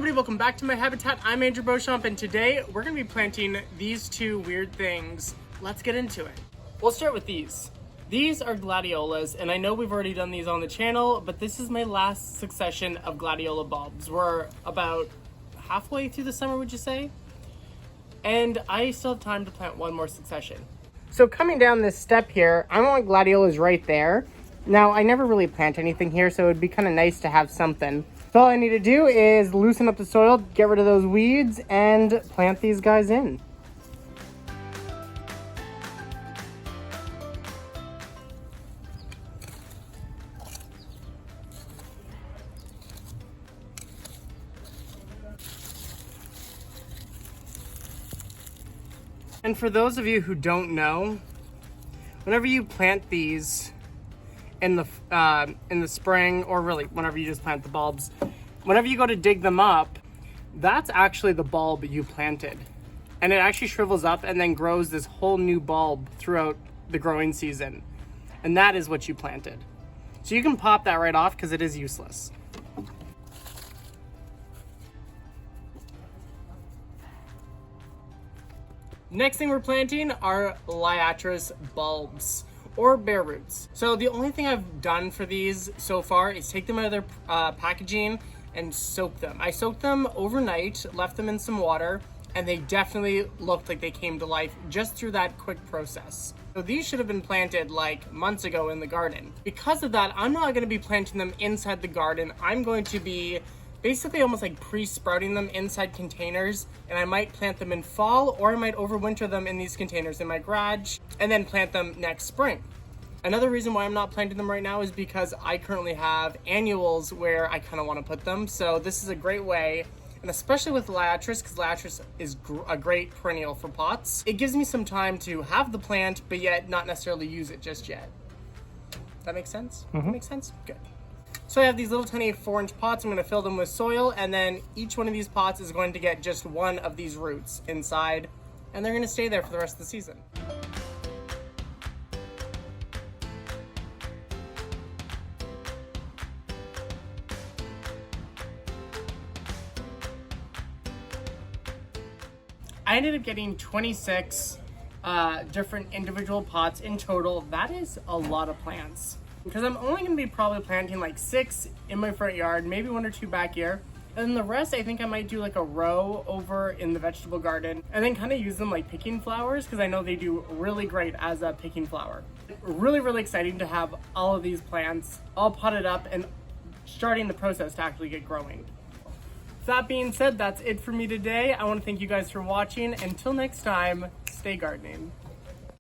everybody, welcome back to my habitat. I'm Andrew Beauchamp, and today we're going to be planting these two weird things. Let's get into it. We'll start with these. These are gladiolas, and I know we've already done these on the channel, but this is my last succession of gladiola bulbs. We're about halfway through the summer, would you say? And I still have time to plant one more succession. So coming down this step here, I want gladiolas right there. Now, I never really plant anything here, so it would be kind of nice to have something. So all I need to do is loosen up the soil, get rid of those weeds, and plant these guys in. And for those of you who don't know, whenever you plant these in the spring, or really whenever you just plant the bulbs, whenever you go to dig them up, that's actually the bulb you planted. And it actually shrivels up and then grows this whole new bulb throughout the growing season. And that is what you planted. So you can pop that right off because it is useless. Next thing we're planting are Liatris bulbs, or bare roots. So the only thing I've done for these so far is take them out of their packaging and soak them. I soaked them overnight, left them in some water, and they definitely looked like they came to life just through that quick process. So these should have been planted like months ago in the garden. Because of that, I'm not gonna be planting them inside the garden. I'm going to be basically almost like pre-sprouting them inside containers, and I might plant them in fall, or I might overwinter them in these containers in my garage and then plant them next spring. Another reason why I'm not planting them right now is because I currently have annuals where I kind of want to put them. So this is a great way, and especially with Liatris, because Liatris is a great perennial for pots. It gives me some time to have the plant, but yet not necessarily use it just yet. That makes sense? Mm-hmm. Makes sense? Good. So I have these little tiny 4-inch pots. I'm going to fill them with soil, and then each one of these pots is going to get just one of these roots inside, and they're going to stay there for the rest of the season. I ended up getting 26 different individual pots in total. That is a lot of plants, because I'm only going to be probably planting like 6 in my front yard, maybe 1 or 2 back here. And then the rest, I think I might do like a row over in the vegetable garden, and then kind of use them like picking flowers, because I know they do really great as a picking flower. Really, really exciting to have all of these plants all potted up and starting the process to actually get growing. That being said, that's it for me today. I want to thank you guys for watching. Until next time, stay gardening.